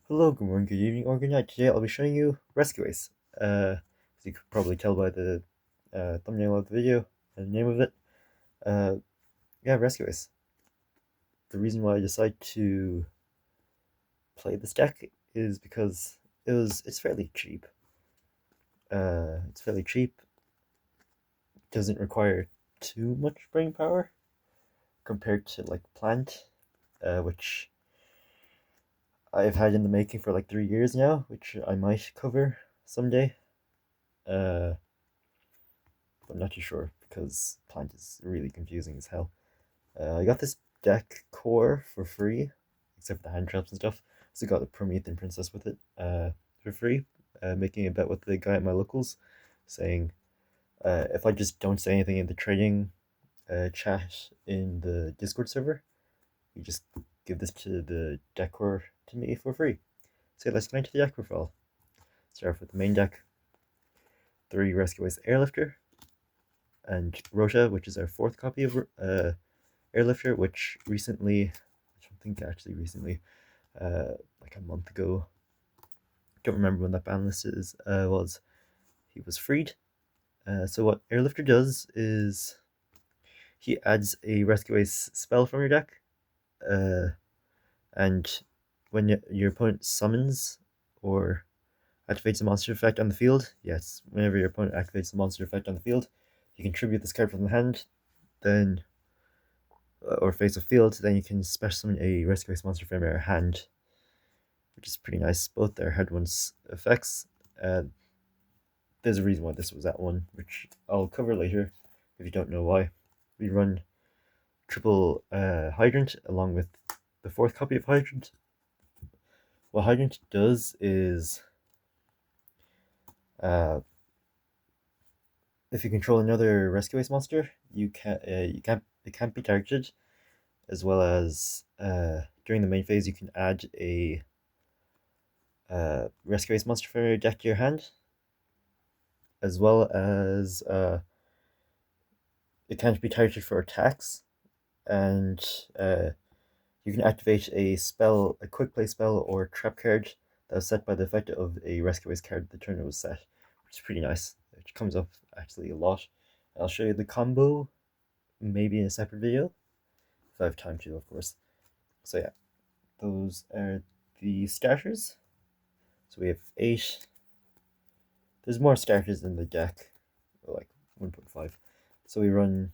Hello, good morning, good evening, or good night. Today I'll be showing you Rescue Ace. As you could probably tell by the thumbnail of the video and the name of it. Uh, yeah, Rescue Ace. The reason why I decided to play this deck is because it's fairly cheap. It's fairly cheap. Doesn't require too much brain power compared to like Plant, which I've had in the making for like 3 years now, which I might cover someday. Uh, I'm not too sure because Plant is really confusing as hell. I got this deck core for free, except for the hand traps and stuff. So got the Promethean Princess with it for free, making a bet with the guy at my locals, saying if I just don't say anything in the trading chat in the Discord server, you just give this to the deck core to me for free. So let's get into the deck profile. Start off with the main deck, 3 Rescue Ace Airlifter, and Rota, which is our 4th copy of Airlifter, which recently, I don't think actually recently, like a month ago, don't remember when that ban list was, he was freed. So what Airlifter does is he adds a Rescue Ace spell from your deck, and when your opponent summons or activates a monster effect on the field, yes, whenever your opponent activates a monster effect on the field, you contribute this card from the hand, then or face of field, then you can special summon a Rescue Ace monster from your hand, which is pretty nice. Both their head ones effects. There's a reason why this was that one, which I'll cover later if you don't know why. We run triple Hydrant along with the 4th copy of Hydrant. What Hydrant does is if you control another Rescue Ace monster, it can't be targeted, as well as during the main phase you can add a Rescue Ace monster from your deck to your hand, as well as it can't be targeted for attacks, and you can activate a spell, a quick play spell or trap card that was set by the effect of a Rescue Ace card the turn it was set, which is pretty nice. It comes up actually a lot. I'll show you the combo maybe in a separate video if I have time to, of course. So yeah, those are the starters. So we have 8. There's more starters in the deck, like 1.5. So we run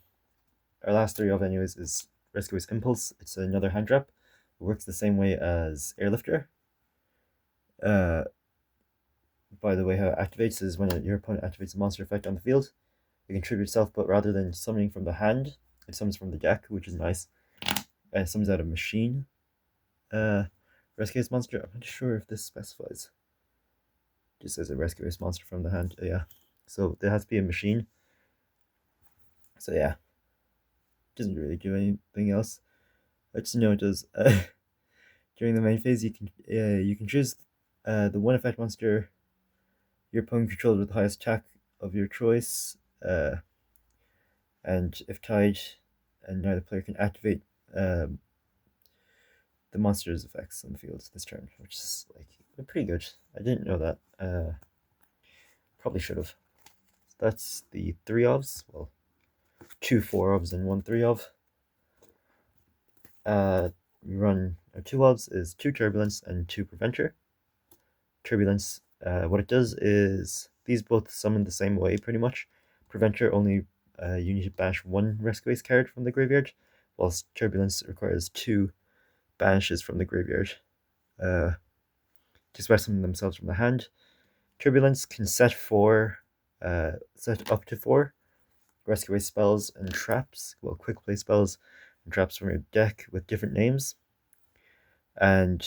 our last 3 of anyways is Rescue Ace Impulse. It's another hand trap. It works the same way as Airlifter. By the way, how it activates is when your opponent activates a monster effect on the field, you contribute itself, but rather than summoning from the hand, it summons from the deck, which is nice. And it summons out a machine. Rescue Ace monster. I'm not sure if this specifies. It just says a Rescue Ace monster from the hand. Yeah. So there has to be a machine. So yeah. Doesn't really do anything else. I just know it does. During the main phase, you can choose the 1 effect monster your opponent controls with the highest attack of your choice, and if tied, and neither player can activate the monster's effects on the field this turn, which is like pretty good. I didn't know that. Probably should have. So that's the 3 ofs. Well, 2 4 ofs and 1 3 of. We run 2 ofs is 2 Turbulence and 2 Preventer. Turbulence, what it does is these both summon the same way pretty much. Preventer only you need to banish 1 Rescue Ace card from the graveyard, whilst Turbulence requires 2 banishes from the graveyard to summon themselves from the hand. Turbulence can set up to 4 Rescue Ace spells and traps, well, quick play spells and traps from your deck with different names. And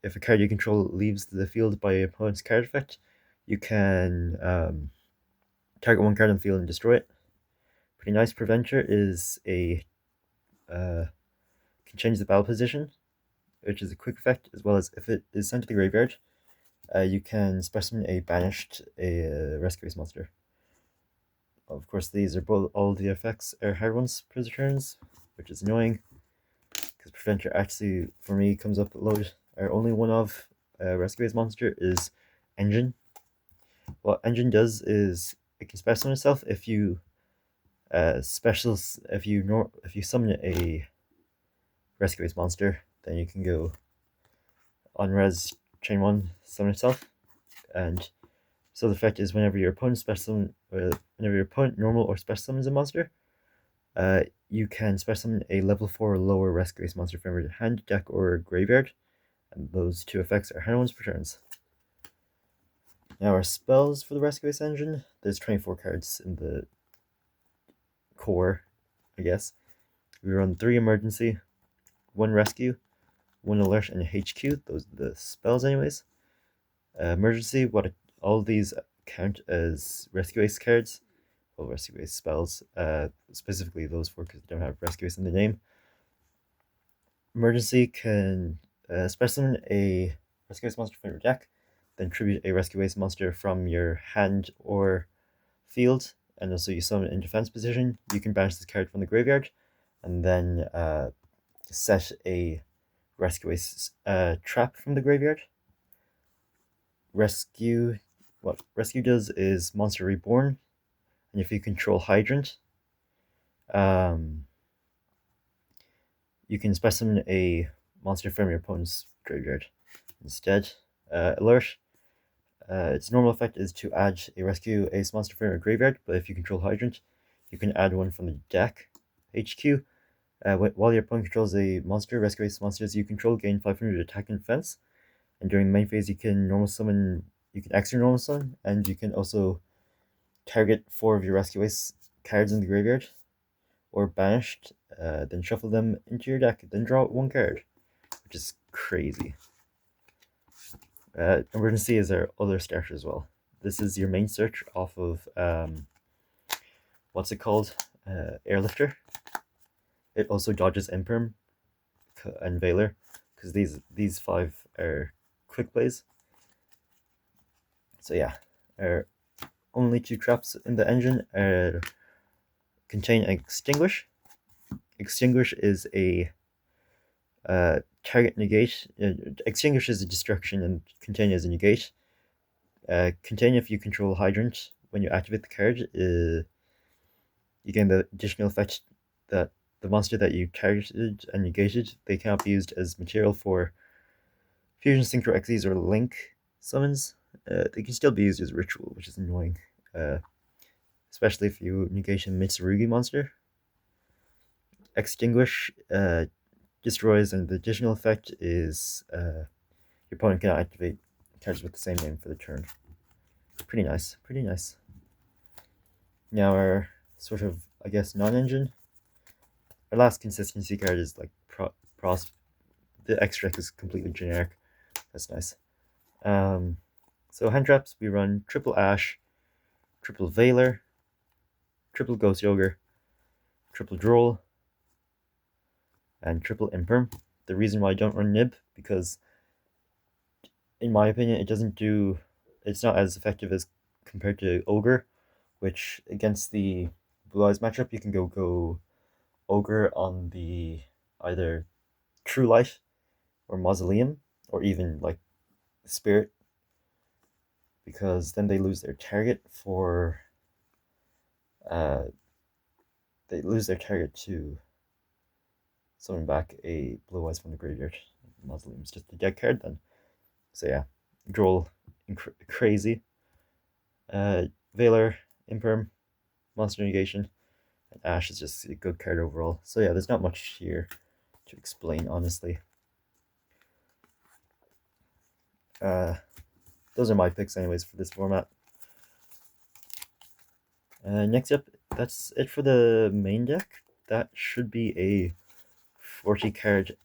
if a card you control leaves the field by your opponent's card effect, you can target 1 card on the field and destroy it. Pretty nice. Preventer is a can change the battle position, which is a quick effect, as well as if it is sent to the graveyard, you can specimen a banished Rescue Ace monster. Of course, these are all the effects are hard ones per turns, which is annoying because Preventer actually for me comes up a load our only one-of Rescue Ace monster is Engine. What Engine does is it can special summon itself if you if you summon a Rescue Ace monster, then you can go on res chain 1 summon itself, and so the effect is whenever your opponent normal or special summons a monster, you can special summon a level 4 or lower Rescue Ace monster from your hand, deck, or graveyard, and those two effects are hand ones for turns. Now our spells for the Rescue Ace engine, there's 24 cards in the core, I guess. We run 3 emergency, 1 rescue, 1 alert, and a HQ. Those are the spells anyways. Emergency, all these count as Rescue Ace cards. Well, Rescue Ace spells, specifically those 4 because they don't have Rescue Ace in the name. Emergency can special summon a Rescue Ace monster from your deck, then tribute a Rescue Ace monster from your hand or field, and also you summon in defense position. You can banish this card from the graveyard, and then set a Rescue Ace trap from the graveyard. What Rescue does is Monster Reborn, and if you control Hydrant, you can special summon a monster from your opponent's graveyard instead. Alert. Its normal effect is to add a Rescue Ace monster from your graveyard, but if you control Hydrant, you can add one from the deck. HQ. While your opponent controls a monster, Rescue Ace monsters you control gain 500 attack and defense. And during the main phase, you can extra normal summon, and you can also target 4 of your Rescue Ace cards in the graveyard or banished, then shuffle them into your deck, then draw 1 card, which is crazy. Emergency is our other starter as well. This is your main search off of what's it called? Airlifter. It also dodges Imperm and Veiler, because these 5 are quick plays. So yeah, our only 2 traps in the engine contain Extinguish. Extinguish is a target negate. Extinguish is a destruction and Contain is a negate. Contain, if you control Hydrant, when you activate the card, you gain the additional effect that the monster that you targeted and negated, they cannot be used as material for Fusion, Synchro, Xyz, or Link summons. They can still be used as ritual, which is annoying. Especially if you negate a Mitsurugi monster. Extinguish destroys, and the additional effect is your opponent cannot activate cards with the same name for the turn. Pretty nice, pretty nice. Now our sort of, I guess, non-engine. Our last consistency card is like the X deck is completely generic. That's nice. So hand traps, we run triple Ash, triple Veiler, triple Ghost Ogre, triple Droll, and triple Imperm. The reason why I don't run Nib, because in my opinion it's not as effective as compared to Ogre, which against the Blue Eyes matchup you can go Ogre on the either True Light or Mausoleum, or even like Spirit, because then they lose their target for to summon back a Blue Eyes from the graveyard. Mausoleum's just a dead card then. So yeah, Droll, crazy. Veiler, Imperm, Monster Negation, and Ash is just a good card overall. So yeah, there's not much here to explain, honestly. Those are my picks anyways for this format. Next up, that's it for the main deck. That should be a 40 card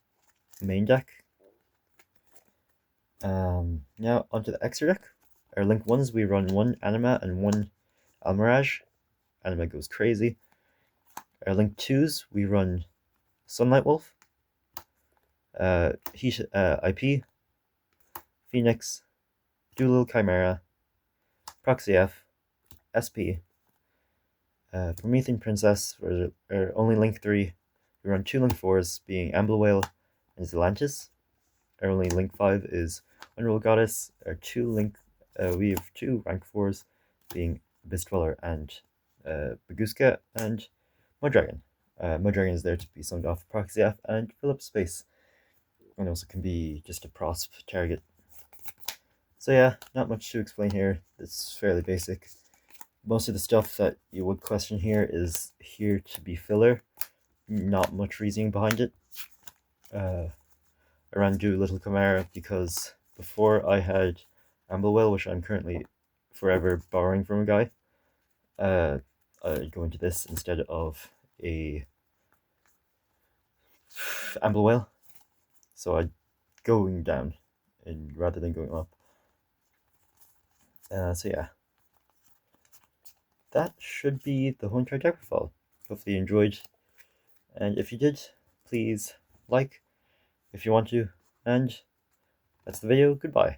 main deck. Now onto the extra deck. Our link ones, we run 1 Anima and 1 Almirage. Anima goes crazy. Our link 2s, we run Sunlight Wolf, IP, Phoenix, Doolittle Chimera, Proxy F, SP, Promethean Princess for our only link 3. We run 2 link 4s, being Amble Whale and Zelantis. Our only link 5 is Unroll Goddess. We have two rank 4s, being Abyss Dweller and Baguska, and Mudragon. Mudragon is there to be summoned off Proxy F and fill up space, and also can be just a prosp target. So yeah, not much to explain here. It's fairly basic. Most of the stuff that you would question here is here to be filler. Not much reasoning behind it. I ran do Little Chimera because before I had Amblewell, which I'm currently forever borrowing from a guy. I'd go into this instead of a Amblewell, so I'd going down and rather than going up. So yeah, that should be the whole entire deck profile. Hopefully you enjoyed, and if you did, please like if you want to, and that's the video. Goodbye.